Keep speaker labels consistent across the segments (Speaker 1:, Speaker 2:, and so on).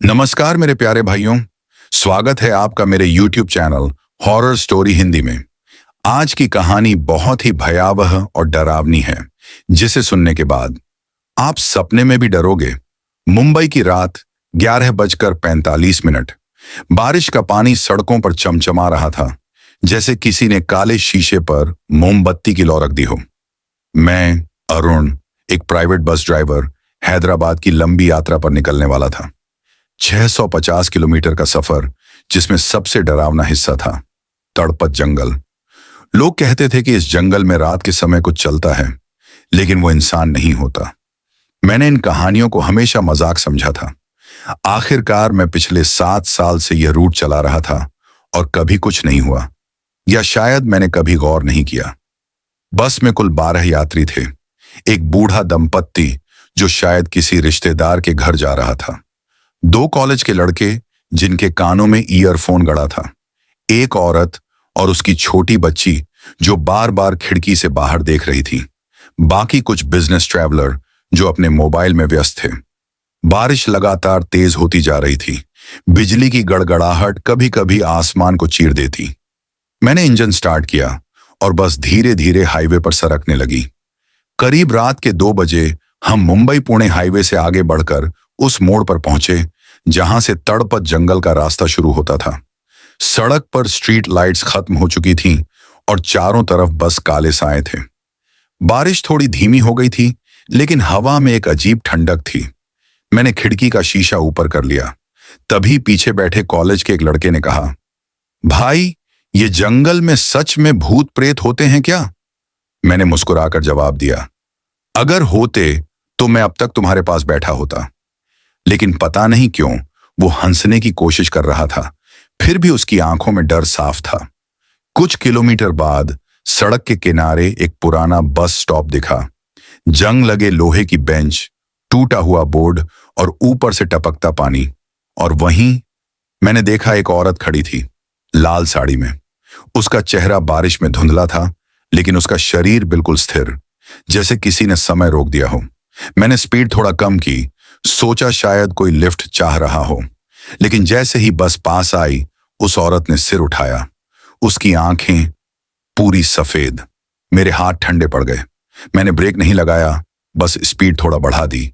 Speaker 1: नमस्कार मेरे प्यारे भाइयों। स्वागत है आपका मेरे YouTube channel horror story Hindi में। आज की कहानी बहुत ही भयावह और डरावनी है, जिसे सुनने के बाद आप सपने में भी डरोगे। मुंबई की रात 11:45। बारिश का पानी सड़कों पर चमचमा रहा था, जैसे किसी ने काले शीशे पर मोमबत्ती की लौ रख दी हो। मैं अरुण, एक प्राइवेट बस ड्राइवर, हैदराबाद की लंबी यात्रा पर निकलने वाला था। 650 किलोमीटर का सफर, जिसमें सबसे डरावना हिस्सा था तड़पत जंगल। लोग कहते थे कि इस जंगल में रात के समय कुछ चलता है, लेकिन वो इंसान नहीं होता। मैंने इन कहानियों को हमेशा मजाक समझा था। आखिरकार मैं पिछले 7 साल से यह रूट चला रहा था और कभी कुछ नहीं हुआ, या शायद मैंने कभी गौर नहीं किया। बस में कुल 12 यात्री थे। एक बूढ़ा दंपत्ति जो शायद किसी रिश्तेदार के घर जा रहा था, 2 कॉलेज के लड़के जिनके कानों में ईयरफोन गड़ा था, एक औरत और उसकी छोटी बच्ची जो बार बार खिड़की से बाहर देख रही थी, बाकी कुछ बिजनेस ट्रैवलर जो अपने मोबाइल में व्यस्त थे। बारिश लगातार तेज होती जा रही थी। बिजली की गड़गड़ाहट कभी कभी आसमान को चीर देती। मैंने इंजन स्टार्ट किया और बस धीरे धीरे हाईवे पर सरकने लगी। करीब रात के 2 बजे हम मुंबई पुणे हाईवे से आगे बढ़कर उस मोड़ पर पहुंचे जहां से तड़पत जंगल का रास्ता शुरू होता था। सड़क पर स्ट्रीट लाइट्स खत्म हो चुकी थीं और चारों तरफ बस काले साए थे। बारिश थोड़ी धीमी हो गई थी, लेकिन हवा में एक अजीब ठंडक थी। मैंने खिड़की का शीशा ऊपर कर लिया। तभी पीछे बैठे कॉलेज के एक लड़के ने कहा, भाई, ये जंगल में सच में भूत प्रेत होते हैं क्या? मैंने मुस्कुराकर जवाब दिया, अगर होते तो मैं अब तक तुम्हारे पास बैठा होता। लेकिन पता नहीं क्यों वो हंसने की कोशिश कर रहा था, फिर भी उसकी आंखों में डर साफ था। कुछ किलोमीटर बाद सड़क के किनारे एक पुराना बस स्टॉप दिखा। जंग लगे लोहे की बेंच, टूटा हुआ बोर्ड और ऊपर से टपकता पानी। और वहीं मैंने देखा एक औरत खड़ी थी, लाल साड़ी में। उसका चेहरा बारिश में धुंधला था, लेकिन उसका शरीर बिल्कुल स्थिर, जैसे किसी ने समय रोक दिया हो। मैंने स्पीड थोड़ा कम की, सोचा शायद कोई लिफ्ट चाह रहा हो। लेकिन जैसे ही बस पास आई, उस औरत ने सिर उठाया। उसकी आंखें पूरी सफेद। मेरे हाथ ठंडे पड़ गए। मैंने ब्रेक नहीं लगाया, बस स्पीड थोड़ा बढ़ा दी।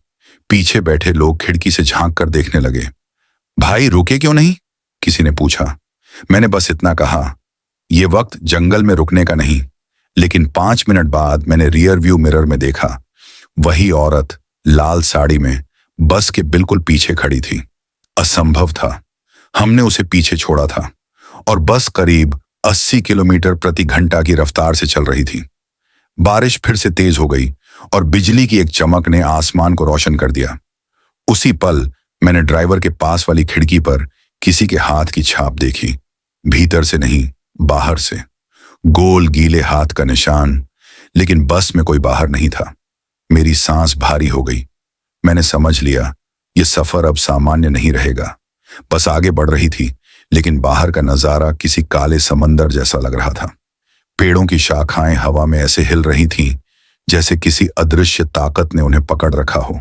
Speaker 1: पीछे बैठे लोग खिड़की से झांक कर देखने लगे। भाई, रुके क्यों नहीं? किसी ने पूछा। मैंने बस इतना कहा, यह वक्त जंगल में रुकने का नहीं। लेकिन 5 मिनट बाद मैंने रियर व्यू मिरर में देखा। वही औरत लाल साड़ी में बस के बिल्कुल पीछे खड़ी थी। असंभव था, हमने उसे पीछे छोड़ा था और बस करीब 80 किलोमीटर प्रति घंटा की रफ्तार से चल रही थी। बारिश फिर से तेज हो गई और बिजली की एक चमक ने आसमान को रोशन कर दिया। उसी पल मैंने ड्राइवर के पास वाली खिड़की पर किसी के हाथ की छाप देखी। भीतर से नहीं, बाहर से। गोल गीले हाथ का निशान, लेकिन बस में कोई बाहर नहीं था। मेरी सांस भारी हो गई। मैंने समझ लिया यह सफर अब सामान्य नहीं रहेगा। बस आगे बढ़ रही थी, लेकिन बाहर का नजारा किसी काले समंदर जैसा लग रहा था। पेड़ों की शाखाएं हवा में ऐसे हिल रही थीं, जैसे किसी अदृश्य ताकत ने उन्हें पकड़ रखा हो।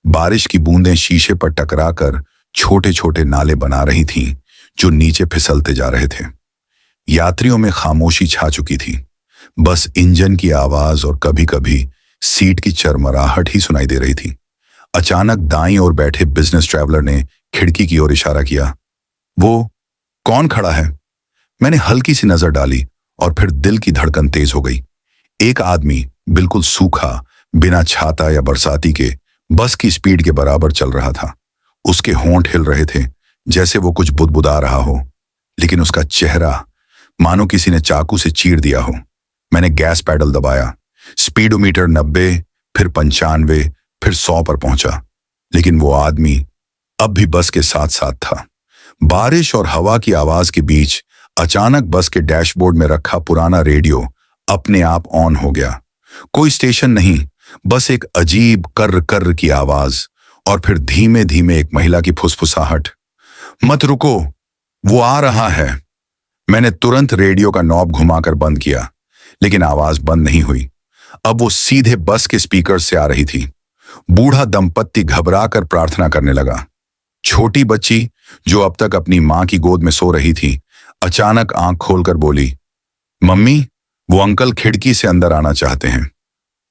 Speaker 1: बारिश की बूंदें शीशे पर टकराकर छोटे छोटे नाले बना रही थीं, जो नीचे फिसलते जा रहे थे। यात्रियों में खामोशी छा चुकी थी। बस इंजन की आवाज और कभी कभी सीट की चरमराहट ही सुनाई दे रही थी। अचानक दाईं ओर बैठे बिजनेस ट्रैवलर ने खिड़की की ओर इशारा किया। वो कौन खड़ा है? मैंने हल्की सी नजर डाली और फिर दिल की धड़कन तेज हो गई। एक आदमी बिल्कुल सूखा, बिना छाता या बरसाती के, बस की स्पीड के बराबर चल रहा था। उसके होंठ हिल रहे थे, जैसे वो कुछ बुदबुदा रहा हो, लेकिन उसका चेहरा मानो किसी ने चाकू से चीर दिया हो। मैंने गैस पैडल दबाया। स्पीडोमीटर 90, फिर 95, फिर 100 पर पहुंचा, लेकिन वो आदमी अब भी बस के साथ साथ था। बारिश और हवा की आवाज के बीच अचानक बस के डैशबोर्ड में रखा पुराना रेडियो अपने आप ऑन हो गया। कोई स्टेशन नहीं, बस एक अजीब कर्र कर्र की आवाज और फिर धीमे धीमे एक महिला की फुसफुसाहट। मत रुको, वो आ रहा है। मैंने तुरंत रेडियो का नॉब घुमाकर बंद किया, लेकिन आवाज बंद नहीं हुई। अब वो सीधे बस के स्पीकर से आ रही थी। बूढ़ा दंपत्ति घबराकर प्रार्थना करने लगा, छोटी बच्ची जो अब तक अपनी मां की गोद में सो रही थी, अचानक आंख खोलकर बोली, मम्मी, वो अंकल खिड़की से अंदर आना चाहते हैं।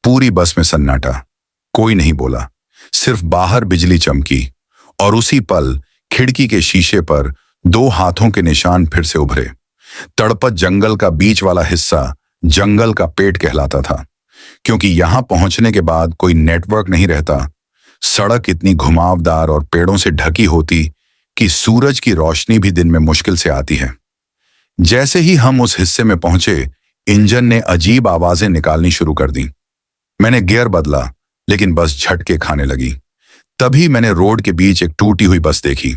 Speaker 1: पूरी बस में सन्नाटा। कोई नहीं बोला, सिर्फ बाहर बिजली चमकी और उसी पल खिड़की के शीशे पर 2 हाथों के निशान फिर से उभरे। तड़पत जंगल का बीच वाला हिस्सा जंगल का पेट कहलाता था, क्योंकि यहां पहुंचने के बाद कोई नेटवर्क नहीं रहता। सड़क इतनी घुमावदार और पेड़ों से ढकी होती कि सूरज की रोशनी भी दिन में मुश्किल से आती है। जैसे ही हम उस हिस्से में पहुंचे, इंजन ने अजीब आवाजें निकालनी शुरू कर दी। मैंने गियर बदला, लेकिन बस झटके खाने लगी। तभी मैंने रोड के बीच एक टूटी हुई बस देखी।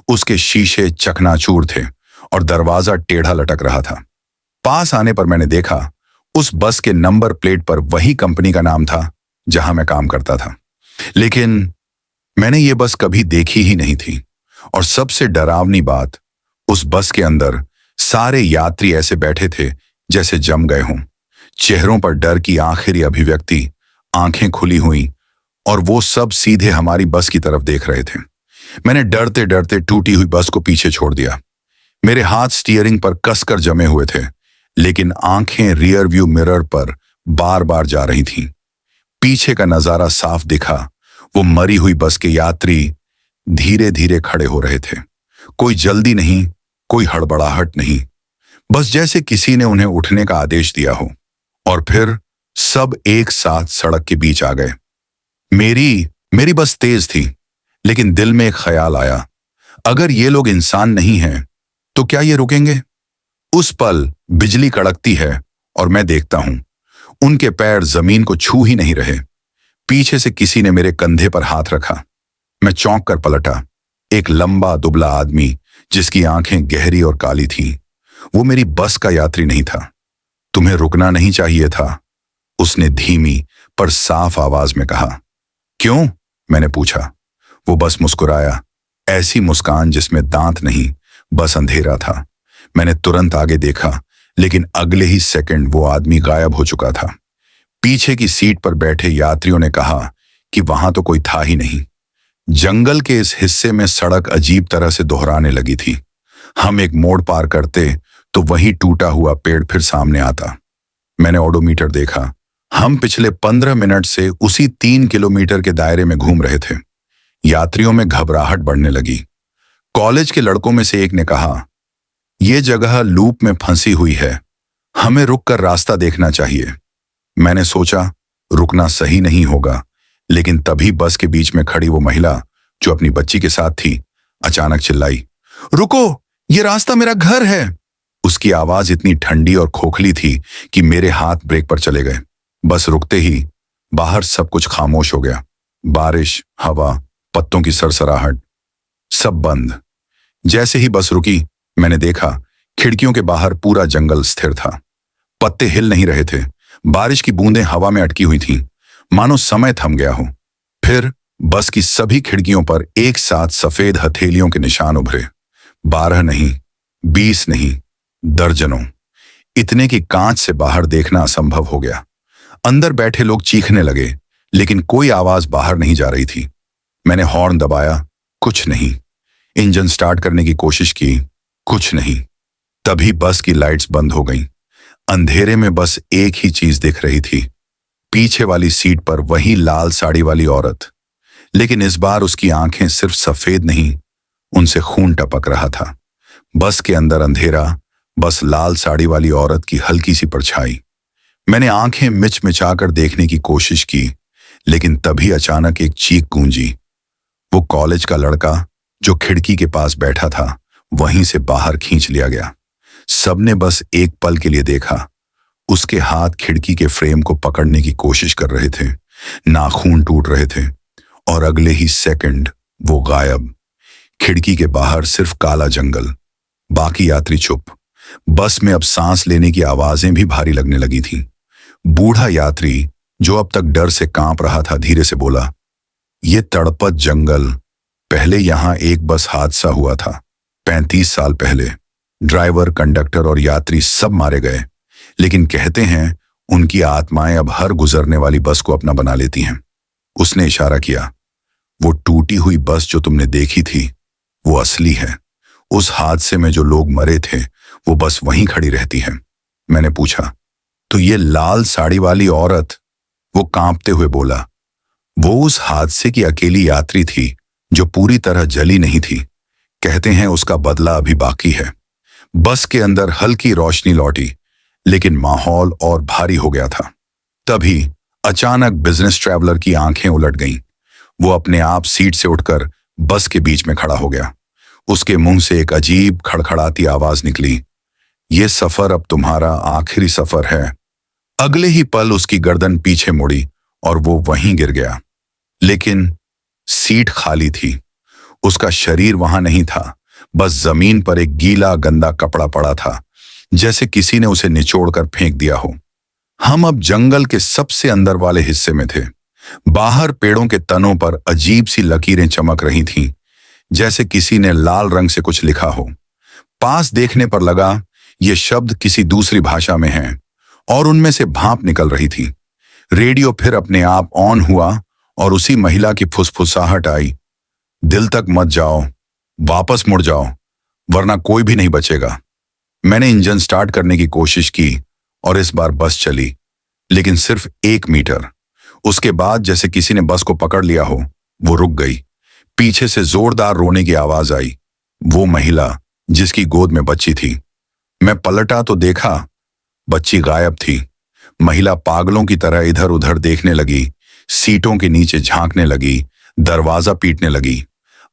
Speaker 1: उसके शीशे चकनाचूर थे और दरवाजा टेढ़ा लटक रहा था। पास आने पर मैंने देखा, उस बस के नंबर प्लेट पर वही कंपनी का नाम था जहां मैं काम करता था। लेकिन मैंने ये बस कभी देखी ही नहीं थी। और सबसे डरावनी बात, उस बस के अंदर सारे यात्री ऐसे बैठे थे जैसे जम गए हों। चेहरों पर डर की आखिरी अभिव्यक्ति, आंखें खुली हुई, और वो सब सीधे हमारी बस की तरफ देख रहे थे। मैंने डरते डरते टूटी हुई बस को पीछे छोड़ दिया। मेरे हाथ स्टीयरिंग पर कसकर जमे हुए थे, लेकिन आंखें रियर व्यू मिरर पर बार बार जा रही थीं। पीछे का नजारा साफ दिखा। वो मरी हुई बस के यात्री धीरे धीरे खड़े हो रहे थे। कोई जल्दी नहीं, कोई हड़बड़ाहट नहीं, बस जैसे किसी ने उन्हें उठने का आदेश दिया हो। और फिर सब एक साथ सड़क के बीच आ गए। मेरी बस तेज थी, लेकिन दिल में एक ख्याल आया, अगर ये लोग इंसान नहीं हैं, तो क्या ये रुकेंगे? उस पल बिजली कड़कती है और मैं देखता हूं, उनके पैर जमीन को छू ही नहीं रहे। पीछे से किसी ने मेरे कंधे पर हाथ रखा। मैं चौंक कर पलटा। एक लंबा दुबला आदमी जिसकी आंखें गहरी और काली थीं। वो मेरी बस का यात्री नहीं था। तुम्हें रुकना नहीं चाहिए था, उसने धीमी पर साफ आवाज में कहा। क्यों? मैंने पूछा। वो बस मुस्कुराया, ऐसी मुस्कान जिसमें दांत नहीं, बस अंधेरा था। मैंने तुरंत आगे देखा, लेकिन अगले ही सेकंड वो आदमी गायब हो चुका था। पीछे की सीट पर बैठे यात्रियों ने कहा कि वहां तो कोई था ही नहीं। जंगल के इस हिस्से में सड़क अजीब तरह से दोहराने लगी थी। हम एक मोड़ पार करते तो वही टूटा हुआ पेड़ फिर सामने आता। मैंने ओडोमीटर देखा। हम पिछले 15 मिनट से उसी 3 किलोमीटर के दायरे में घूम रहे थे। यात्रियों में घबराहट बढ़ने लगी। कॉलेज के लड़कों में से एक ने कहा, यह जगह लूप में फंसी हुई है, हमें रुककर रास्ता देखना चाहिए। मैंने सोचा रुकना सही नहीं होगा, लेकिन तभी बस के बीच में खड़ी वो महिला जो अपनी बच्ची के साथ थी, अचानक चिल्लाई, रुको, ये रास्ता मेरा घर है। उसकी आवाज इतनी ठंडी और खोखली थी कि मेरे हाथ ब्रेक पर चले गए। बस रुकते ही बाहर सब कुछ खामोश हो गया। बारिश, हवा, पत्तों की सरसराहट, सब बंद। जैसे ही बस रुकी, मैंने देखा खिड़कियों के बाहर पूरा जंगल स्थिर था। पत्ते हिल नहीं रहे थे। बारिश की बूंदें हवा में अटकी हुई थीं, मानो समय थम गया हो। फिर बस की सभी खिड़कियों पर एक साथ सफेद हथेलियों के निशान उभरे। 12 नहीं, 20 नहीं, दर्जनों। इतने कि कांच से बाहर देखना असंभव हो गया। अंदर बैठे लोग चीखने लगे, लेकिन कोई आवाज बाहर नहीं जा रही थी। मैंने हॉर्न दबाया, कुछ नहीं। इंजन स्टार्ट करने की कोशिश की, कुछ नहीं। तभी बस की लाइट्स बंद हो गईं। अंधेरे में बस एक ही चीज दिख रही थी, पीछे वाली सीट पर वही लाल साड़ी वाली औरत। लेकिन इस बार उसकी आंखें सिर्फ सफेद नहीं, उनसे खून टपक रहा था। बस के अंदर अंधेरा, बस लाल साड़ी वाली औरत की हल्की सी परछाई। मैंने आंखें मिचमिचाकर देखने की कोशिश की, लेकिन तभी अचानक एक चीख गूंजी। वो कॉलेज का लड़का जो खिड़की के पास बैठा था, वहीं से बाहर खींच लिया गया। सबने बस एक पल के लिए देखा। उसके हाथ खिड़की के फ्रेम को पकड़ने की कोशिश कर रहे थे, नाखून टूट रहे थे, और अगले ही सेकंड वो गायब। खिड़की के बाहर सिर्फ काला जंगल, बाकी यात्री चुप। बस में अब सांस लेने की आवाजें भी भारी लगने लगी थीं। बूढ़ा यात्री जो अब तक डर से कांप रहा था, धीरे से बोला, ये तड़पत जंगल, पहले यहां एक बस हादसा हुआ था 35 साल पहले। ड्राइवर, कंडक्टर और यात्री सब मारे गए, लेकिन कहते हैं उनकी आत्माएं अब हर गुजरने वाली बस को अपना बना लेती हैं। उसने इशारा किया। वो टूटी हुई बस जो तुमने देखी थी, वो असली है। उस हादसे में जो लोग मरे थे वो बस वहीं खड़ी रहती है। मैंने पूछा, तो ये लाल साड़ी वाली औरत? वो कांपते हुए बोला, वो उस हादसे की अकेली यात्री थी जो पूरी तरह जली नहीं थी। कहते हैं उसका बदला अभी बाकी है। बस के अंदर हल्की रोशनी लौटी, लेकिन माहौल और भारी हो गया था। तभी अचानक बिजनेस ट्रैवलर की आंखें उलट गईं। वो अपने आप सीट से उठकर बस के बीच में खड़ा हो गया। उसके मुंह से एक अजीब खड़खड़ाती आवाज निकली, ये सफर अब तुम्हारा आखिरी सफर है। अगले ही पल उसकी गर्दन पीछे मुड़ी और वो वहीं गिर गया। लेकिन सीट खाली थी। उसका शरीर वहां नहीं था, बस जमीन पर एक गीला गंदा कपड़ा पड़ा था, जैसे किसी ने उसे निचोड़कर फेंक दिया हो। हम अब जंगल के सबसे अंदर वाले हिस्से में थे। बाहर पेड़ों के तनों पर अजीब सी लकीरें चमक रही थीं, जैसे किसी ने लाल रंग से कुछ लिखा हो। पास देखने पर लगा ये शब्द किसी दूसरी भाषा में हैं और उनमें से भाप निकल रही थी। रेडियो फिर अपने आप ऑन हुआ और उसी महिला की फुसफुसाहट आई, दिल तक मत जाओ, वापस मुड़ जाओ, वरना कोई भी नहीं बचेगा। मैंने इंजन स्टार्ट करने की कोशिश की और इस बार बस चली, लेकिन सिर्फ 1 मीटर। उसके बाद जैसे किसी ने बस को पकड़ लिया हो, वो रुक गई। पीछे से जोरदार रोने की आवाज आई। वो महिला जिसकी गोद में बच्ची थी। मैं पलटा तो देखा, बच्ची गायब थी। महिला पागलों की तरह इधर उधर देखने लगी, सीटों के नीचे झांकने लगी, दरवाजा पीटने लगी।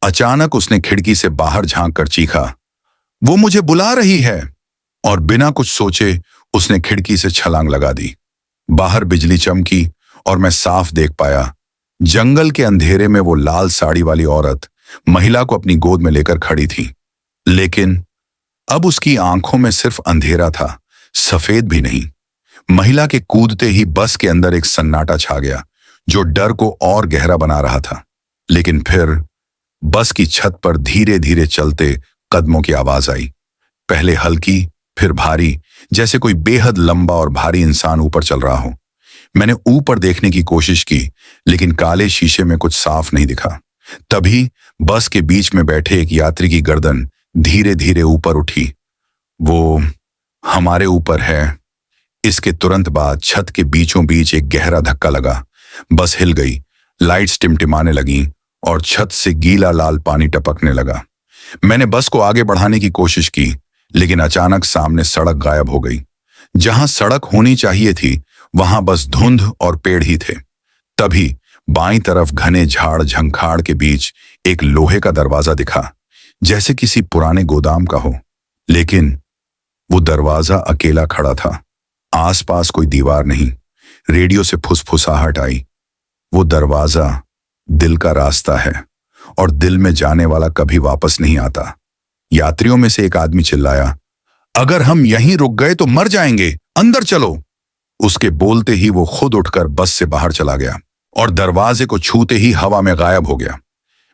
Speaker 1: अचानक उसने खिड़की से बाहर झांक कर चीखा, वो मुझे बुला रही है। और बिना कुछ सोचे उसने खिड़की से छलांग लगा दी। बाहर बिजली चमकी और मैं साफ देख पाया, जंगल के अंधेरे में वो लाल साड़ी वाली औरत महिला को अपनी गोद में लेकर खड़ी थी। लेकिन अब उसकी आंखों में सिर्फ अंधेरा था, सफेद भी नहीं। महिला के कूदते ही बस के अंदर एक सन्नाटा छा गया, जो डर को और गहरा बना रहा था। लेकिन फिर बस की छत पर धीरे धीरे चलते कदमों की आवाज आई। पहले हल्की, फिर भारी, जैसे कोई बेहद लंबा और भारी इंसान ऊपर चल रहा हो। मैंने ऊपर देखने की कोशिश की, लेकिन काले शीशे में कुछ साफ नहीं दिखा। तभी बस के बीच में बैठे एक यात्री की गर्दन धीरे धीरे ऊपर उठी। वो हमारे ऊपर है। इसके तुरंत बाद छत के बीचों बीच एक गहरा धक्का लगा। बस हिल गई, लाइट्स टिमटिमाने लगीं और छत से गीला लाल पानी टपकने लगा। मैंने बस को आगे बढ़ाने की कोशिश की, लेकिन अचानक सामने सड़क गायब हो गई। जहां सड़क होनी चाहिए थी, वहां बस धुंध और पेड़ ही थे। तभी बाईं तरफ घने झाड़ झंखाड़ के बीच एक लोहे का दरवाजा दिखा, जैसे किसी पुराने गोदाम का हो। लेकिन वो दरवाजा अकेला खड़ा था, आसपास कोई दीवार नहीं। रेडियो से फुसफुसाहट आई, वो दरवाजा दिल का रास्ता है और दिल में जाने वाला कभी वापस नहीं आता। यात्रियों में से एक आदमी चिल्लाया, अगर हम यहीं रुक गए तो मर जाएंगे, अंदर चलो। उसके बोलते ही वो खुद उठकर बस से बाहर चला गया और दरवाजे को छूते ही हवा में गायब हो गया।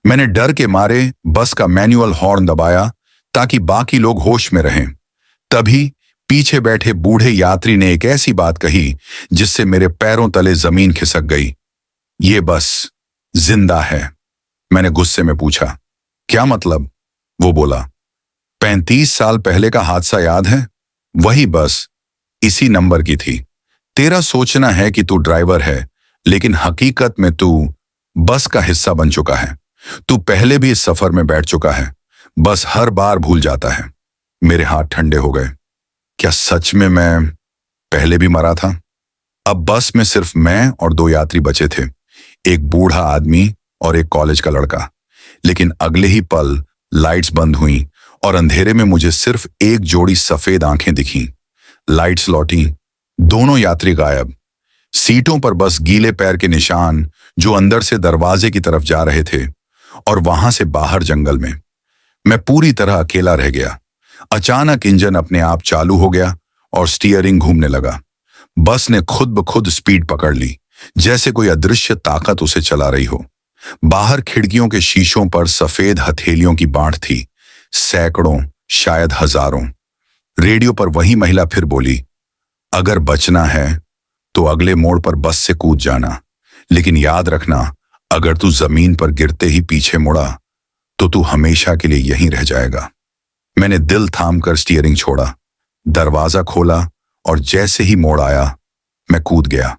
Speaker 1: मैंने डर के मारे बस का मैनुअल हॉर्न दबाया ताकि बाकी लोग होश में रहें। तभी पीछे बैठे बूढ़े यात्री ने एक ऐसी बात कही जिससे मेरे पैरों तले जमीन खिसक गई, ये बस जिंदा है। मैंने गुस्से में पूछा, क्या मतलब? वो बोला, 35 साल पहले का हादसा याद है? वही बस इसी नंबर की थी। तेरा सोचना है कि तू ड्राइवर है, लेकिन हकीकत में तू बस का हिस्सा बन चुका है। तू पहले भी इस सफर में बैठ चुका है, बस हर बार भूल जाता है। मेरे हाथ ठंडे हो गए। क्या सच में मैं पहले भी मरा था? अब बस में सिर्फ मैं और 2 यात्री बचे थे, एक बूढ़ा आदमी और एक कॉलेज का लड़का। लेकिन अगले ही पल लाइट्स बंद हुईं और अंधेरे में मुझे सिर्फ एक जोड़ी सफेद आंखें दिखीं। लाइट्स लौटी, दोनों यात्री गायब। सीटों पर बस गीले पैर के निशान जो अंदर से दरवाजे की तरफ जा रहे थे और वहां से बाहर जंगल में। मैं पूरी तरह अकेला रह गया। अचानक इंजन अपने आप चालू हो गया और स्टीयरिंग घूमने लगा। बस ने खुद ब खुद स्पीड पकड़ ली, जैसे कोई अदृश्य ताकत उसे चला रही हो। बाहर खिड़कियों के शीशों पर सफेद हथेलियों की बांट थी, सैकड़ों, शायद हजारों। रेडियो पर वही महिला फिर बोली, अगर बचना है तो अगले मोड़ पर बस से कूद जाना, लेकिन याद रखना, अगर तू जमीन पर गिरते ही पीछे मुड़ा तो तू हमेशा के लिए यहीं रह जाएगा। मैंने दिल थामकर स्टीयरिंग छोड़ा, दरवाजा खोला और जैसे ही मोड़ आया मैं कूद गया।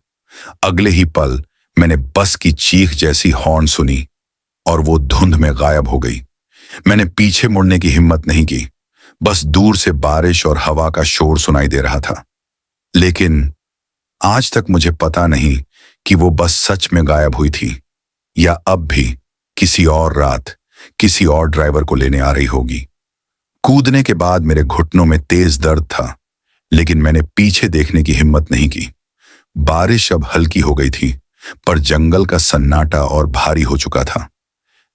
Speaker 1: अगले ही पल मैंने बस की चीख जैसी हॉर्न सुनी और वो धुंध में गायब हो गई। मैंने पीछे मुड़ने की हिम्मत नहीं की, बस दूर से बारिश और हवा का शोर सुनाई दे रहा था। लेकिन आज तक मुझे पता नहीं कि वो बस सच में गायब हुई थी या अब भी किसी और रात किसी और ड्राइवर को लेने आ रही होगी। कूदने के बाद मेरे घुटनों में तेज दर्द था, लेकिन मैंने पीछे देखने की हिम्मत नहीं की। बारिश अब हल्की हो गई थी, पर जंगल का सन्नाटा और भारी हो चुका था।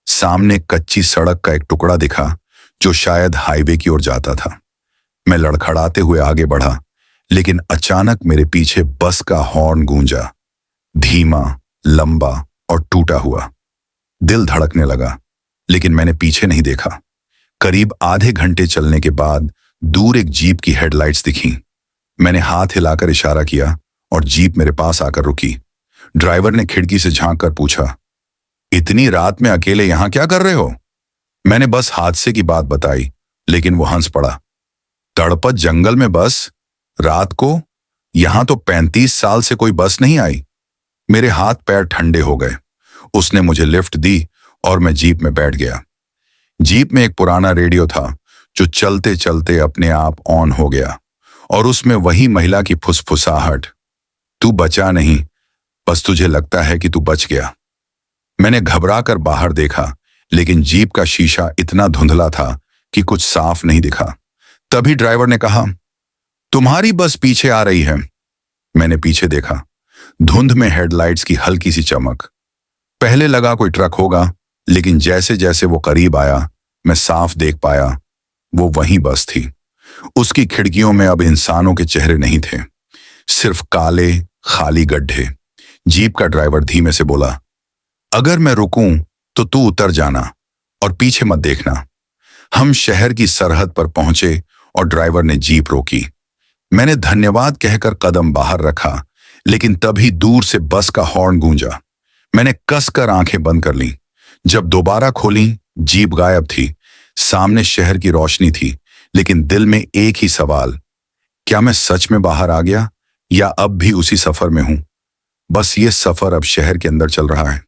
Speaker 1: सामने कच्ची सड़क का एक टुकड़ा दिखा जो शायद हाईवे की ओर जाता था। मैं लड़खड़ाते हुए आगे बढ़ा, लेकिन अचानक मेरे पीछे बस का हॉर्न गूंजा, धीमा, लंबा और टूटा हुआ। दिल धड़कने लगा, लेकिन मैंने पीछे नहीं देखा। करीब आधे घंटे चलने के बाद दूर एक जीप की हेडलाइट्स दिखी। मैंने हाथ हिलाकर इशारा किया और जीप मेरे पास आकर रुकी। ड्राइवर ने खिड़की से झांक कर पूछा, इतनी रात में अकेले यहां क्या कर रहे हो? मैंने बस हादसे की बात बताई, लेकिन वो हंस पड़ा। तड़पत जंगल में बस रात को? यहां तो 35 साल से कोई बस नहीं आई। मेरे हाथ पैर ठंडे हो गए। उसने मुझे लिफ्ट दी और मैं जीप में बैठ गया। जीप में एक पुराना रेडियो था जो चलते चलते अपने आप ऑन हो गया और उसमें वही महिला की फुसफुसाहट, तू बचा नहीं, बस तुझे लगता है कि तू बच गया। मैंने घबरा कर बाहर देखा, लेकिन जीप का शीशा इतना धुंधला था कि कुछ साफ नहीं दिखा। तभी ड्राइवर ने कहा, तुम्हारी बस पीछे आ रही है। मैंने पीछे देखा, धुंध में हेडलाइट्स की हल्की सी चमक। पहले लगा कोई ट्रक होगा, लेकिन जैसे जैसे वो करीब आया मैं साफ देख पाया वो वही बस थी। उसकी खिड़कियों में अब इंसानों के चेहरे नहीं थे, सिर्फ काले खाली गड्ढे। जीप का ड्राइवर धीमे से बोला, अगर मैं रुकूं तो तू उतर जाना और पीछे मत देखना। हम शहर की सरहद पर पहुंचे और ड्राइवर ने जीप रोकी। मैंने धन्यवाद कहकर कदम बाहर रखा, लेकिन तभी दूर से बस का हॉर्न गूंजा। मैंने कसकर आंखें बंद कर लीं। जब दोबारा खोली, जीप गायब थी। सामने शहर की रोशनी थी, लेकिन दिल में एक ही सवाल, क्या मैं सच में बाहर आ गया या अब भी उसी सफर में हूं? बस ये सफर अब शहर के अंदर चल रहा है।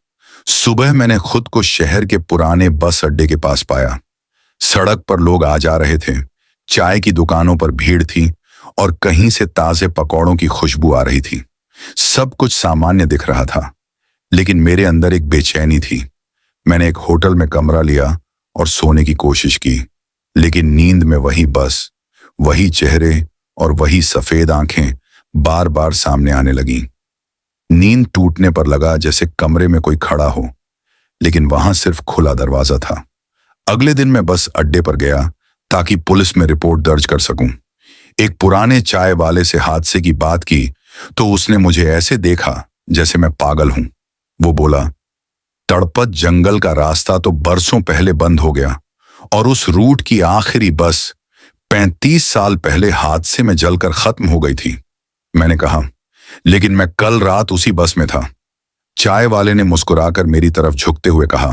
Speaker 1: सुबह मैंने खुद को शहर के पुराने बस अड्डे के पास पाया। सड़क पर लोग आ जा रहे थे, चाय की दुकानों पर भीड़ थी और कहीं से ताजे पकौड़ों की खुशबू आ रही थी। सब कुछ सामान्य दिख रहा था, लेकिन मेरे अंदर एक बेचैनी थी। मैंने एक होटल में कमरा लिया और सोने की कोशिश की, लेकिन नींद में वही बस, वही चेहरे और वही सफेद आंखें बार बार सामने आने लगीं। नींद टूटने पर लगा जैसे कमरे में कोई खड़ा हो, लेकिन वहां सिर्फ खुला दरवाजा था। अगले दिन मैं बस अड्डे पर गया ताकि पुलिस में रिपोर्ट दर्ज कर सकूं। एक पुराने चाय वाले से हादसे की बात की तो उसने मुझे ऐसे देखा जैसे मैं पागल हूं। वो बोला, तड़पत जंगल का रास्ता तो बरसों पहले बंद हो गया और उस रूट की आखिरी बस 35 साल पहले हादसे में जलकर खत्म हो गई थी। मैंने कहा, लेकिन मैं कल रात उसी बस में था। चाय वाले ने मुस्कुराकर मेरी तरफ झुकते हुए कहा,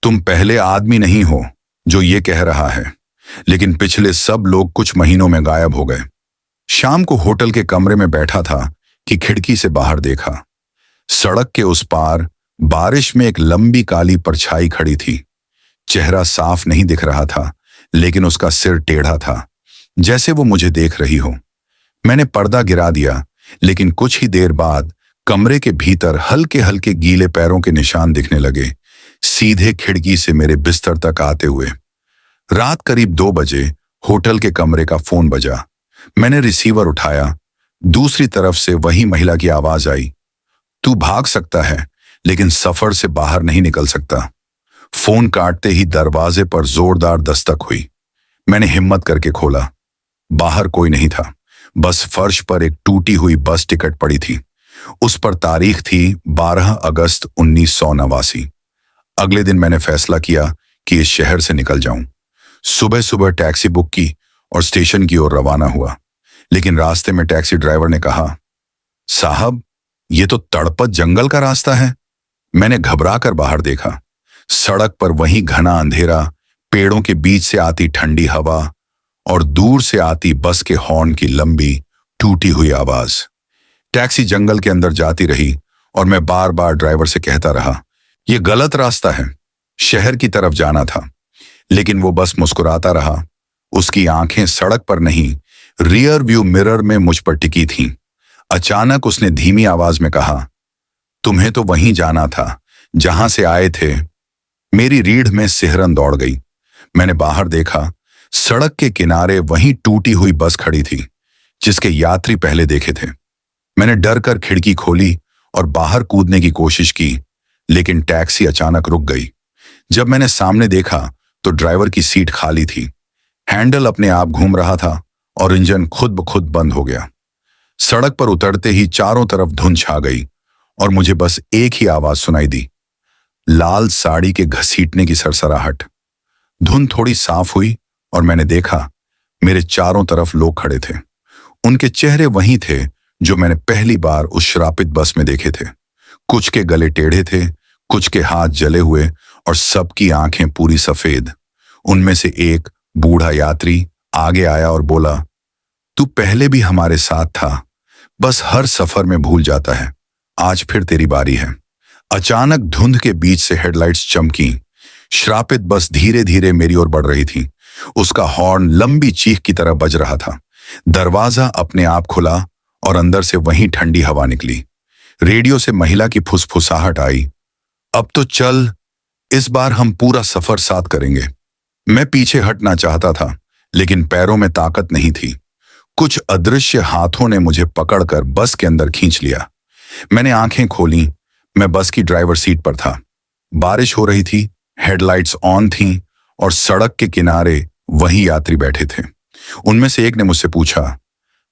Speaker 1: तुम पहले आदमी नहीं हो जो ये कह रहा है, लेकिन पिछले सब लोग कुछ महीनों में गायब हो गए। शाम को होटल के कमरे में बैठा था कि खिड़की से बाहर देखा। सड़क के उस पार बारिश में एक लंबी काली परछाई खड़ी थी। चेहरा साफ नहीं दिख रहा था, लेकिन उसका सिर टेढ़ा था, जैसे वो मुझे देख रही हो। मैंने पर्दा गिरा दिया, लेकिन कुछ ही देर बाद कमरे के भीतर हल्के हल्के गीले पैरों के निशान दिखने लगे, सीधे खिड़की से मेरे बिस्तर तक आते हुए। रात करीब 2 बजे होटल के कमरे का फोन बजा। मैंने रिसीवर उठाया। दूसरी तरफ से वही महिला की आवाज आई, तू भाग सकता है, लेकिन सफर से बाहर नहीं निकल सकता। फोन काटते ही दरवाजे पर जोरदार दस्तक हुई। मैंने हिम्मत करके खोला। बाहर कोई नहीं था, बस फर्श पर एक टूटी हुई बस टिकट पड़ी थी। उस पर तारीख थी 12 अगस्त 1989। अगले दिन मैंने फैसला किया कि इस शहर से निकल जाऊं। सुबह सुबह टैक्सी बुक की और स्टेशन की ओर रवाना हुआ, लेकिन रास्ते में टैक्सी ड्राइवर ने कहा, साहब, ये तो तड़पत जंगल का रास्ता है। मैंने घबरा कर बाहर देखा। सड़क पर वही घना अंधेरा, पेड़ों के बीच से आती ठंडी हवा और दूर से आती बस के हॉर्न की लंबी टूटी हुई आवाज। टैक्सी जंगल के अंदर जाती रही और मैं बार बार ड्राइवर से कहता रहा, यह गलत रास्ता है, शहर की तरफ जाना था। लेकिन वो बस मुस्कुराता रहा। उसकी आंखें सड़क पर नहीं, रियर व्यू मिरर में मुझ पर टिकी थीं। अचानक उसने धीमी आवाज में कहा, तुम्हें तो वहीं जाना था जहां से आए थे। मेरी रीढ़ में सिहरन दौड़ गई। मैंने बाहर देखा, सड़क के किनारे वहीं टूटी हुई बस खड़ी थी जिसके यात्री पहले देखे थे। मैंने डर कर खिड़की खोली और बाहर कूदने की कोशिश की, लेकिन टैक्सी अचानक रुक गई। जब मैंने सामने देखा तो ड्राइवर की सीट खाली थी। हैंडल अपने आप घूम रहा था और इंजन खुद ब खुद बंद हो गया। सड़क पर उतरते ही चारों तरफ धुंध छा गई और मुझे बस एक ही आवाज सुनाई दी, लाल साड़ी के घसीटने की सरसराहट। धुंध थोड़ी साफ हुई और मैंने देखा, मेरे चारों तरफ लोग खड़े थे। उनके चेहरे वही थे जो मैंने पहली बार उस श्रापित बस में देखे थे। कुछ के गले टेढ़े थे, कुछ के हाथ जले हुए और सबकी आंखें पूरी सफेद। उनमें से एक बूढ़ा यात्री आगे आया और बोला, तू पहले भी हमारे साथ था, बस हर सफर में भूल जाता है। आज फिर तेरी बारी है। अचानक धुंध के बीच से हेडलाइट्स चमकी। श्रापित बस धीरे धीरे मेरी ओर बढ़ रही थी। उसका हॉर्न लंबी चीख की तरह बज रहा था। दरवाजा अपने आप खुला और अंदर से वही ठंडी हवा निकली। रेडियो से महिला की फुसफुसाहट आई, अब तो चल, इस बार हम पूरा सफर साथ करेंगे। मैं पीछे हटना चाहता था, लेकिन पैरों में ताकत नहीं थी। कुछ अदृश्य हाथों ने मुझे पकड़कर बस के अंदर खींच लिया। मैंने आंखें खोली। मैं बस की ड्राइवर सीट पर था। बारिश हो रही थी, हेडलाइट्स ऑन थीं और सड़क के किनारे वही यात्री बैठे थे। उनमें से एक ने मुझसे पूछा,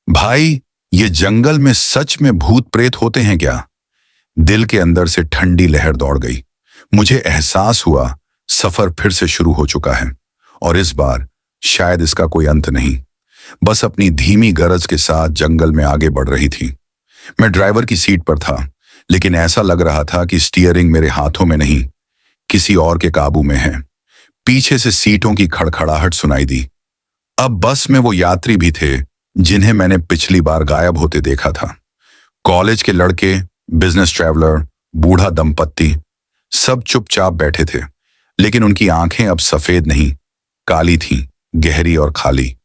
Speaker 1: भाई, ये जंगल में सच में भूत प्रेत होते हैं क्या? दिल के अंदर से ठंडी लहर दौड़ गई। मुझे एहसास हुआ सफर फिर से शुरू हो चुका है और इस बार शायद इसका कोई अंत नहीं। बस अपनी धीमी गरज के साथ जंगल में आगे बढ़ रही थी। मैं ड्राइवर की सीट पर था, लेकिन ऐसा लग रहा था कि स्टीयरिंग मेरे हाथों में नहीं, किसी और के काबू में है। पीछे से सीटों की खड़खड़ाहट सुनाई दी। अब बस में वो यात्री भी थे जिन्हें मैंने पिछली बार गायब होते देखा था। कॉलेज के लड़के, बिजनेस ट्रैवलर, बूढ़ा दंपत्ति, सब चुपचाप बैठे थे, लेकिन उनकी आंखें अब सफेद नहीं, काली थीं, गहरी और खाली।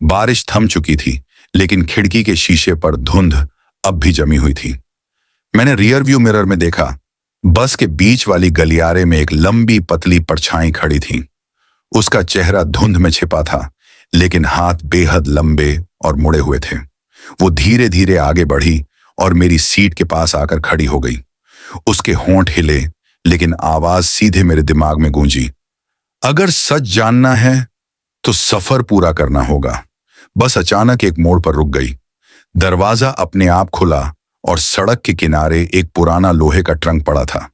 Speaker 1: बारिश थम चुकी थी, लेकिन खिड़की के शीशे पर धुंध अब भी जमी हुई थी। मैंने रियर व्यू मिरर में देखा, बस के बीच वाली गलियारे में एक लंबी पतली परछाई खड़ी थी। उसका चेहरा धुंध में छिपा था, लेकिन हाथ बेहद लंबे और मुड़े हुए थे। वो धीरे धीरे आगे बढ़ी और मेरी सीट के पास आकर खड़ी हो गई। उसके होंठ हिले, लेकिन आवाज सीधे मेरे दिमाग में गूंजी, अगर सच जानना है तो सफर पूरा करना होगा। बस अचानक एक मोड़ पर रुक गई। दरवाजा अपने आप खुला और सड़क के किनारे एक पुराना लोहे का ट्रंक पड़ा था।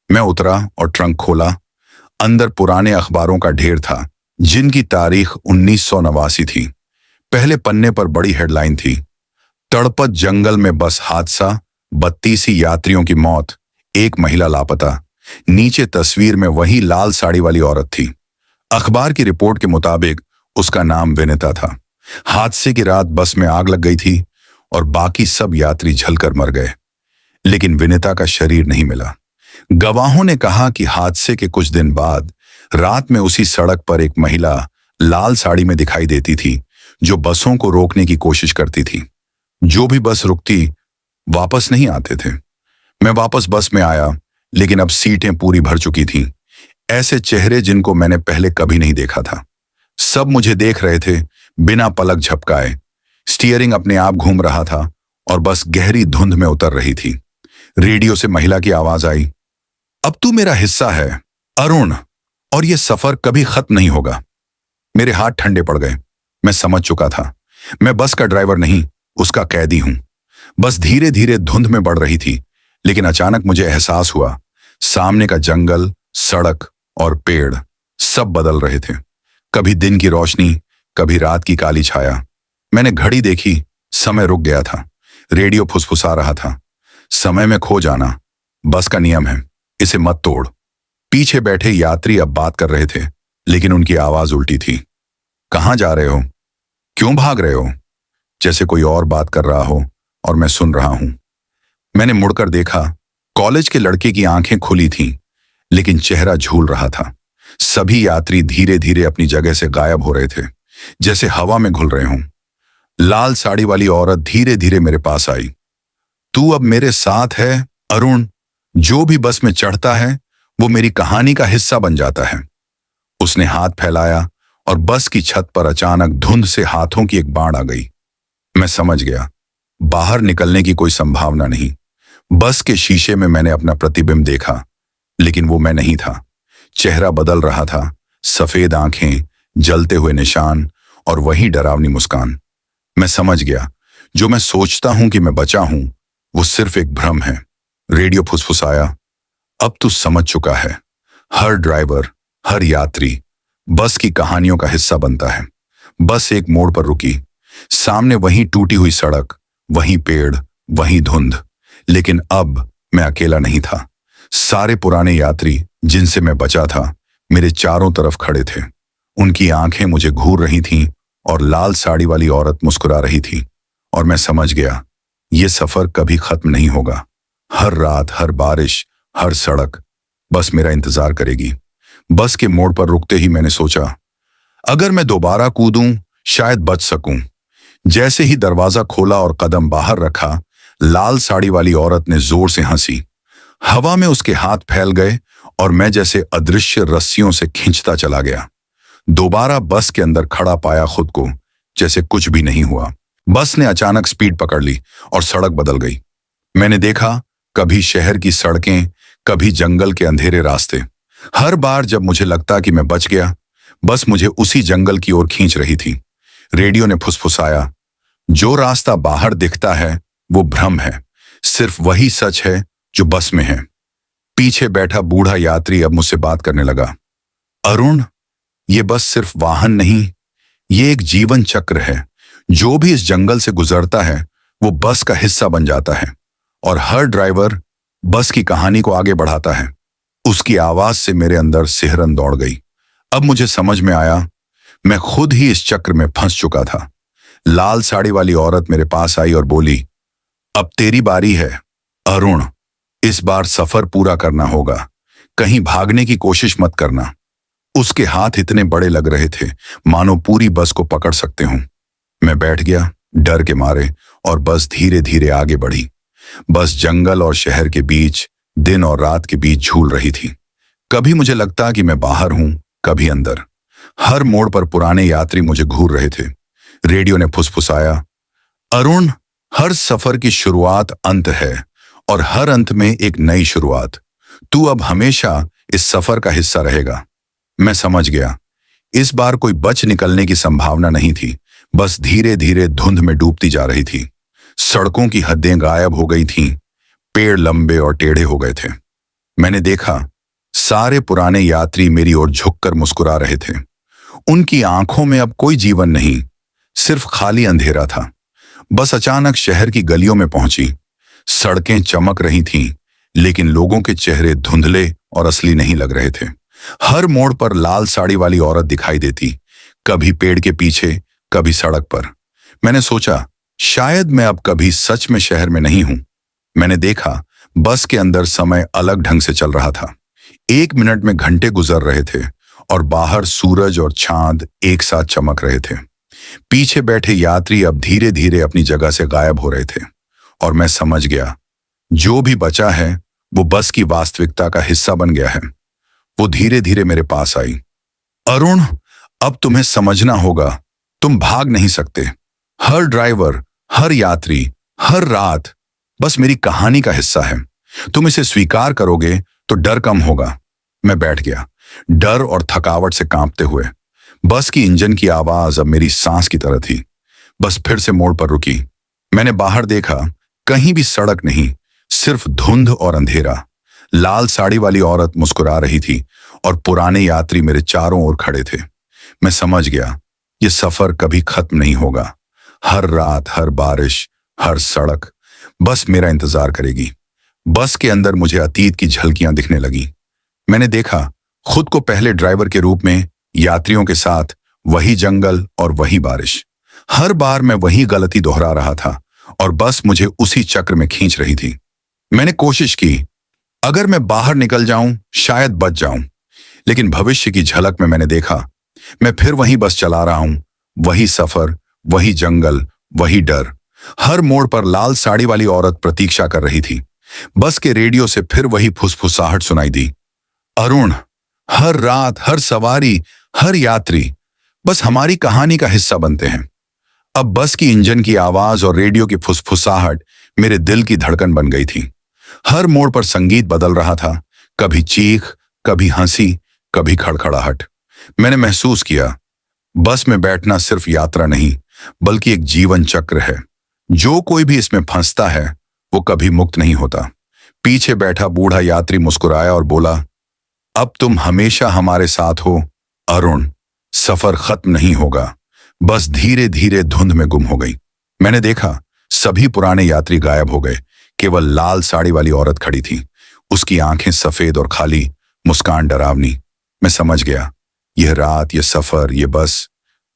Speaker 1: मैं उतरा और ट्रंक खोला। अंदर पुराने अखबारों का ढेर था, जिनकी तारीख 1989 थी। पहले पन्ने पर बड़ी हेडलाइन थी, तड़पत जंगल में बस हादसा, 32 यात्रियों की मौत, एक महिला लापता। नीचे तस्वीर में वही लाल साड़ी वाली औरत थी। अखबार की रिपोर्ट के मुताबिक उसका नाम विनिता था। हादसे की रात बस में आग लग गई थी और बाकी सब यात्री जलकर मर गए, लेकिन विनिता का शरीर नहीं मिला। गवाहों ने कहा कि हादसे के कुछ दिन बाद रात में उसी सड़क पर एक महिला लाल साड़ी में दिखाई देती थी, जो बसों को रोकने की कोशिश करती थी। जो भी बस रुकती, वापस नहीं आते थे। मैं वापस बस में आया, लेकिन अब सीटें पूरी भर चुकी थीं। ऐसे चेहरे जिनको मैंने पहले कभी नहीं देखा था। सब मुझे देख रहे थे, बिना पलक झपकाए। स्टीयरिंग अपने आप घूम रहा था और बस गहरी धुंध में उतर रही थी। रेडियो से महिला की आवाज आई, अब तू मेरा हिस्सा है, अरुण, और यह सफर कभी खत्म नहीं होगा। मेरे हाथ ठंडे पड़ गए। मैं समझ चुका था, मैं बस का ड्राइवर नहीं, उसका कैदी हूं। बस धीरे धीरे धुंध में बढ़ रही थी, लेकिन अचानक मुझे एहसास हुआ, सामने का जंगल, सड़क और पेड़ सब बदल रहे थे। कभी दिन की रोशनी, कभी रात की काली छाया। मैंने घड़ी देखी, समय रुक गया था। रेडियो फुसफुसा रहा था, समय में खो जाना बस का नियम है, इसे मत तोड़। पीछे बैठे यात्री अब बात कर रहे थे, लेकिन उनकी आवाज उल्टी थी। कहाँ जा रहे हो? क्यों भाग रहे हो? जैसे कोई और बात कर रहा हो और मैं सुन रहा हूं। मैंने मुड़कर देखा। कॉलेज के लड़के की आंखें खुली थीं, लेकिन चेहरा झूल रहा था। सभी यात्री धीरे धीरे अपनी जगह से गायब हो रहे थे, जैसे हवा में घुल रहे हों। लाल साड़ी वाली औरत धीरे धीरे मेरे पास आई। तू अब मेरे साथ है, अरुण। जो भी बस में चढ़ता है वो मेरी कहानी का हिस्सा बन जाता है। उसने हाथ फैलाया और बस की छत पर अचानक धुंध से हाथों की एक बाढ़ आ गई। मैं समझ गया, बाहर निकलने की कोई संभावना नहीं। बस के शीशे में मैंने अपना प्रतिबिंब देखा, लेकिन वो मैं नहीं था। चेहरा बदल रहा था, सफेद आंखें, जलते हुए निशान और वही डरावनी मुस्कान। मैं समझ गया, जो मैं सोचता हूं कि मैं बचा हूं, वो सिर्फ एक भ्रम है। रेडियो फुसफुसाया, अब तू समझ चुका है। हर ड्राइवर, हर यात्री बस की कहानियों का हिस्सा बनता है। बस एक मोड़ पर रुकी। सामने वही टूटी हुई सड़क, वही पेड़, वही धुंध। लेकिन अब मैं अकेला नहीं था। सारे पुराने यात्री जिनसे मैं बचा था, मेरे चारों तरफ खड़े थे। उनकी आंखें मुझे घूर रही थीं और लाल साड़ी वाली औरत मुस्कुरा रही थी। और मैं समझ गया, ये सफर कभी खत्म नहीं होगा। हर रात, हर बारिश, हर सड़क बस मेरा इंतजार करेगी। बस के मोड़ पर रुकते ही मैंने सोचा, अगर मैं दोबारा कूदूं, शायद बच सकूं। जैसे ही दरवाजा खोला और कदम बाहर रखा, लाल साड़ी वाली औरत ने जोर से हंसी। हवा में उसके हाथ फैल गए और मैं जैसे अदृश्य रस्सियों से खींचता चला गया। दोबारा बस के अंदर खड़ा पाया खुद को, जैसे कुछ भी नहीं हुआ। बस ने अचानक स्पीड पकड़ ली और सड़क बदल गई। मैंने देखा, कभी शहर की सड़कें, कभी जंगल के अंधेरे रास्ते। हर बार जब मुझे लगता कि मैं बच गया, बस मुझे उसी जंगल की ओर खींच रही थी। रेडियो ने फुसफुसाया, जो रास्ता बाहर दिखता है वो भ्रम है, सिर्फ वही सच है जो बस में है। पीछे बैठा बूढ़ा यात्री अब मुझसे बात करने लगा। अरुण, ये बस सिर्फ वाहन नहीं, ये एक जीवन चक्र है। जो भी इस जंगल से गुजरता है वो बस का हिस्सा बन जाता है, और हर ड्राइवर बस की कहानी को आगे बढ़ाता है। उसकी आवाज से मेरे अंदर सिहरन दौड़ गई। अब मुझे समझ में आया, मैं खुद ही इस चक्र में फंस चुका था। लाल साड़ी वाली औरत मेरे पास आई और बोली, अब तेरी बारी है अरुण। इस बार सफर पूरा करना होगा, कहीं भागने की कोशिश मत करना। उसके हाथ इतने बड़े लग रहे थे, मानो पूरी बस को पकड़ सकते हों। मैं बैठ गया डर के मारे, और बस धीरे धीरे आगे बढ़ी। बस जंगल और शहर के बीच, दिन और रात के बीच झूल रही थी। कभी मुझे लगता कि मैं बाहर हूं, कभी अंदर। हर मोड़ पर पुराने यात्री मुझे घूर रहे थे। रेडियो ने फुसफुसाया, अरुण, हर सफर की शुरुआत अंत है, और हर अंत में एक नई शुरुआत। तू अब हमेशा इस सफर का हिस्सा रहेगा। मैं समझ गया, इस बार कोई बच निकलने की संभावना नहीं थी। बस धीरे धीरे धुंध में डूबती जा रही थी। सड़कों की हदें गायब हो गई थीं, पेड़ लंबे और टेढ़े हो गए थे। मैंने देखा, सारे पुराने यात्री मेरी ओर झुककर मुस्कुरा रहे थे। उनकी आंखों में अब कोई जीवन नहीं, सिर्फ खाली अंधेरा था। बस अचानक शहर की गलियों में पहुंची। सड़कें चमक रही थीं, लेकिन लोगों के चेहरे धुंधले और असली नहीं लग रहे थे। हर मोड़ पर लाल साड़ी वाली औरत दिखाई देती, कभी पेड़ के पीछे, कभी सड़क पर। मैंने सोचा, शायद मैं अब कभी सच में शहर में नहीं हूं। मैंने देखा, बस के अंदर समय अलग ढंग से चल रहा था। 1 मिनट में घंटे गुजर रहे थे, और बाहर सूरज और चांद एक साथ चमक रहे थे। पीछे बैठे यात्री अब धीरे धीरे अपनी जगह से गायब हो रहे थे, और मैं समझ गया, जो भी बचा है वो बस की वास्तविकता का हिस्सा बन गया है। वो धीरे धीरे मेरे पास आई। अरुण, अब तुम्हें समझना होगा, तुम भाग नहीं सकते। हर ड्राइवर, हर यात्री, हर रात बस मेरी कहानी का हिस्सा है। तुम इसे स्वीकार करोगे तो डर कम होगा। मैं बैठ गया, डर और थकावट से कांपते हुए। बस की इंजन की आवाज अब मेरी सांस की तरह थी। बस फिर से मोड़ पर रुकी। मैंने बाहर देखा, कहीं भी सड़क नहीं, सिर्फ धुंध और अंधेरा। लाल साड़ी वाली औरत मुस्कुरा रही थी, और पुराने यात्री मेरे चारों ओर खड़े थे। मैं समझ गया, ये सफर कभी खत्म नहीं होगा। हर रात, हर बारिश, हर सड़क बस मेरा इंतजार करेगी। बस के अंदर मुझे अतीत की झलकियां दिखने लगी। मैंने देखा खुद को पहले ड्राइवर के रूप में, यात्रियों के साथ, वही जंगल और वही बारिश। हर बार मैं वही गलती दोहरा रहा था और बस मुझे उसी चक्र में खींच रही थी। मैंने कोशिश की, अगर मैं बाहर निकल जाऊं शायद बच जाऊं, लेकिन भविष्य की झलक में मैंने देखा मैं फिर वही बस चला रहा हूं, वही सफर, वही जंगल, वही डर। हर मोड़ पर लाल साड़ी वाली औरत प्रतीक्षा कर रही थी। बस के रेडियो से फिर वही फुसफुसाहट सुनाई दी, अरुण, हर रात, हर सवारी, हर यात्री बस हमारी कहानी का हिस्सा बनते हैं। अब बस की इंजन की आवाज और रेडियो की फुसफुसाहट मेरे दिल की धड़कन बन गई थी। हर मोड़ पर संगीत बदल रहा था, कभी चीख, कभी हंसी, कभी खड़खड़ाहट। मैंने महसूस किया बस में बैठना सिर्फ यात्रा नहीं बल्कि एक जीवन चक्र है। जो कोई भी इसमें फंसता है वो कभी मुक्त नहीं होता। पीछे बैठा बूढ़ा यात्री मुस्कुराया और बोला, अब तुम हमेशा हमारे साथ हो अरुण, सफर खत्म नहीं होगा। बस धीरे धीरे धुंध में गुम हो गई। मैंने देखा सभी पुराने यात्री गायब हो गए, केवल लाल साड़ी वाली औरत खड़ी थी, उसकी आंखें सफेद और खाली, मुस्कान डरावनी। मैं समझ गया यह रात, यह सफर, यह बस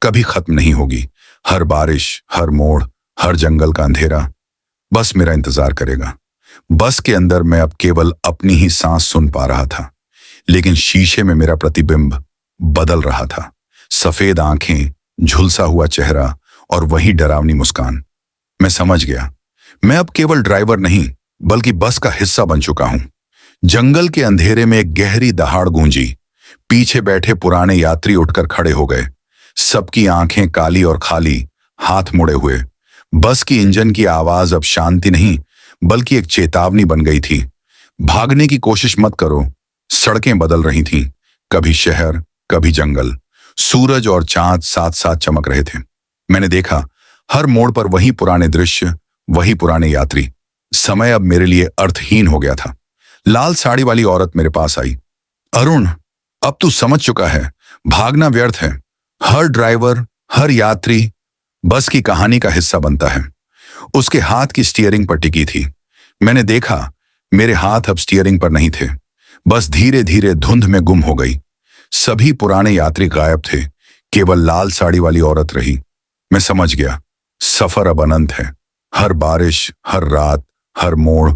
Speaker 1: कभी खत्म नहीं होगी। हर बारिश, हर मोड़, हर जंगल का अंधेरा बस मेरा इंतजार करेगा। बस के अंदर मैं अब केवल अपनी ही सांस सुन पा रहा था, लेकिन शीशे में मेरा प्रतिबिंब बदल रहा था। सफेद आंखें, झुलसा हुआ चेहरा और वही डरावनी मुस्कान। मैं समझ गया मैं अब केवल ड्राइवर नहीं बल्कि बस का हिस्सा बन चुका हूं। जंगल के अंधेरे में एक गहरी दहाड़ गूंजी। पीछे बैठे पुराने यात्री उठकर खड़े हो गए, सबकी आंखें काली और खाली, हाथ मुड़े हुए। बस की इंजन की आवाज अब शांति नहीं बल्कि एक चेतावनी बन गई थी। भागने की कोशिश मत करो। सड़कें बदल रही थीं, कभी शहर, कभी जंगल। सूरज और चांद साथ साथ चमक रहे थे। मैंने देखा हर मोड़ पर वही पुराने दृश्य, वही पुराने यात्री। समय अब मेरे लिए अर्थहीन हो गया था। लाल साड़ी वाली औरत मेरे पास आई, अरुण, अब तू समझ चुका है, भागना व्यर्थ है। हर ड्राइवर, हर यात्री बस की कहानी का हिस्सा बनता है। उसके हाथ की स्टीयरिंग पर टिकी थी। मैंने देखा मेरे हाथ अब स्टीयरिंग पर नहीं थे। बस धीरे धीरे धुंध में गुम हो गई। सभी पुराने यात्री गायब थे, केवल लाल साड़ी वाली औरत रही। मैं समझ गया सफर अब अनंत है। हर बारिश, हर रात, हर मोड़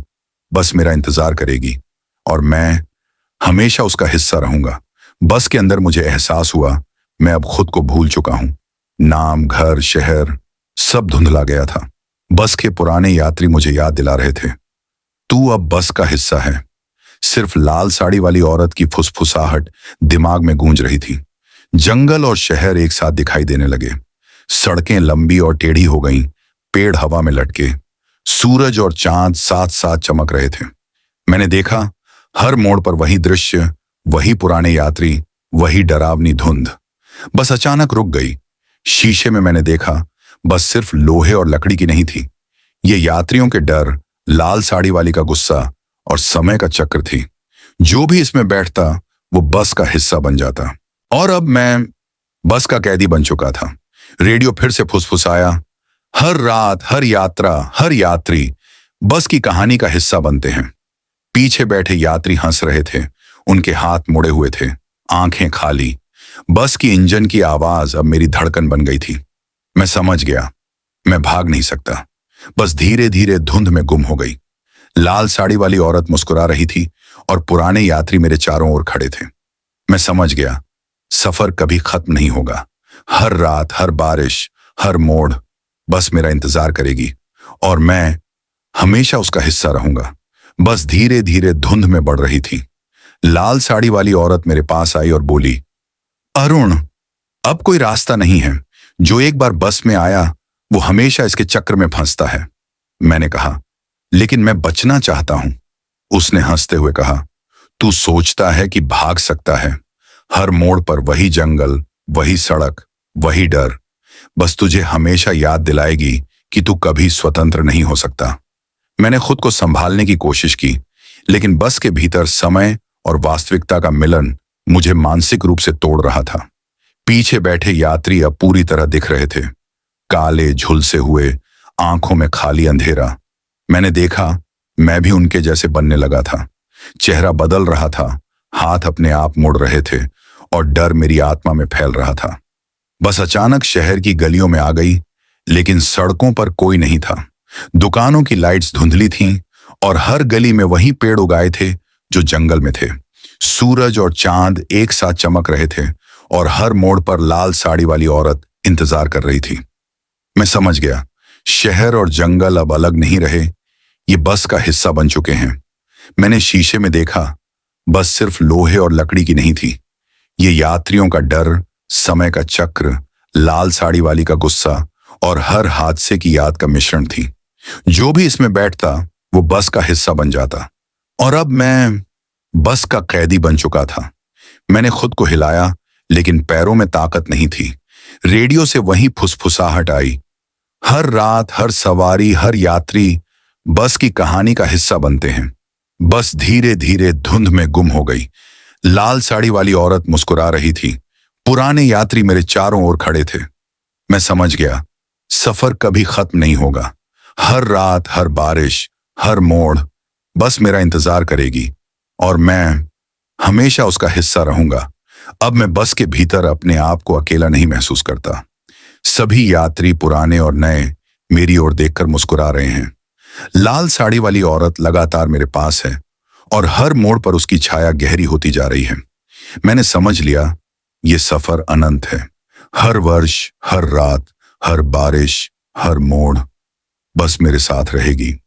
Speaker 1: बस मेरा इंतजार करेगी और मैं हमेशा उसका हिस्सा रहूंगा। बस के अंदर मुझे एहसास हुआ मैं अब खुद को भूल चुका हूं। नाम, घर, शहर सब धुंधला गया था। बस के पुराने यात्री मुझे याद दिला रहे थे, तू अब बस का हिस्सा है। सिर्फ लाल साड़ी वाली औरत की फुसफुसाहट दिमाग में गूंज रही थी। जंगल और शहर एक साथ दिखाई देने लगे। सड़कें लंबी और टेढ़ी हो गईं, पेड़ हवा में लटके, सूरज और चांद साथ साथ चमक रहे थे। मैंने देखा हर मोड़ पर वही दृश्य, वही पुराने यात्री, वही डरावनी धुंध। बस अचानक रुक गई। शीशे में मैंने देखा बस सिर्फ लोहे और लकड़ी की नहीं थी, ये यात्रियों के डर, लाल साड़ी वाली का गुस्सा और समय का चक्र थी। जो भी इसमें बैठता वो बस का हिस्सा बन जाता। और अब मैं बस का कैदी बन चुका था। रेडियो फिर से फुसफुसाया, हर रात, हर यात्रा, हर यात्री बस की कहानी का हिस्सा बनते हैं। पीछे बैठे यात्री हंस रहे थे, उनके हाथ मुड़े हुए थे, आंखें खाली। बस की इंजन की आवाज अब मेरी धड़कन बन गई थी। मैं समझ गया मैं भाग नहीं सकता। बस धीरे धीरे धुंध में गुम हो गई। लाल साड़ी वाली औरत मुस्कुरा रही थी और पुराने यात्री मेरे चारों ओर खड़े थे। मैं समझ गया सफर कभी खत्म नहीं होगा। हर रात, हर बारिश, हर मोड़ बस मेरा इंतजार करेगी और मैं हमेशा उसका हिस्सा रहूंगा। बस धीरे धीरे धुंध में बढ़ रही थी। लाल साड़ी वाली औरत मेरे पास आई और बोली, अरुण, अब कोई रास्ता नहीं है। जो एक बार बस में आया वो हमेशा इसके चक्र में फंसता है। मैंने कहा, लेकिन मैं बचना चाहता हूं। उसने हंसते हुए कहा, तू सोचता है कि भाग सकता है। हर मोड़ पर वही जंगल, वही सड़क, वही डर बस तुझे हमेशा याद दिलाएगी कि तू कभी स्वतंत्र नहीं हो सकता। मैंने खुद को संभालने की कोशिश की, लेकिन बस के भीतर समय और वास्तविकता का मिलन मुझे मानसिक रूप से तोड़ रहा था। पीछे बैठे यात्री अब पूरी तरह दिख रहे थे, काले, झुलसे हुए, आंखों में खाली अंधेरा। मैंने देखा मैं भी उनके जैसे बनने लगा था। चेहरा बदल रहा था, हाथ अपने आप मुड़ रहे थे और डर मेरी आत्मा में फैल रहा था। बस अचानक शहर की गलियों में आ गई, लेकिन सड़कों पर कोई नहीं था। दुकानों की लाइट्स धुंधली थीं और हर गली में वही पेड़ उगाए थे जो जंगल में थे। सूरज और चांद एक साथ चमक रहे थे और हर मोड़ पर लाल साड़ी वाली औरत इंतजार कर रही थी। मैं समझ गया, शहर और जंगल अब अलग नहीं रहे, ये बस का हिस्सा बन चुके हैं। मैंने शीशे में देखा, बस सिर्फ लोहे और लकड़ी की नहीं थी। ये यात्रियों का डर, समय का चक्र, लाल साड़ी वाली का गुस्सा और हर हादसे की याद का मिश्रण थी। जो भी इसमें बैठता वो बस का हिस्सा बन जाता। और अब मैं बस का कैदी बन चुका था। मैंने खुद को हिलाया, लेकिन पैरों में ताकत नहीं थी। रेडियो से वही फुसफुसाहट आई, हर रात, हर सवारी, हर यात्री बस की कहानी का हिस्सा बनते हैं। बस धीरे धीरे धुंध में गुम हो गई। लाल साड़ी वाली औरत मुस्कुरा रही थी। पुराने यात्री मेरे चारों ओर खड़े थे। मैं समझ गया, सफर कभी खत्म नहीं होगा। हर रात, हर बारिश, हर मोड़ बस मेरा इंतजार करेगी और मैं हमेशा उसका हिस्सा रहूंगा। अब मैं बस के भीतर अपने आप को अकेला नहीं महसूस करता। सभी यात्री, पुराने और नए, मेरी ओर देखकर मुस्कुरा रहे हैं। लाल साड़ी वाली औरत लगातार मेरे पास है और हर मोड़ पर उसकी छाया गहरी होती जा रही है। मैंने समझ लिया, ये सफर अनंत है। हर वर्ष, हर रात, हर बारिश, हर मोड़ बस मेरे साथ रहेगी।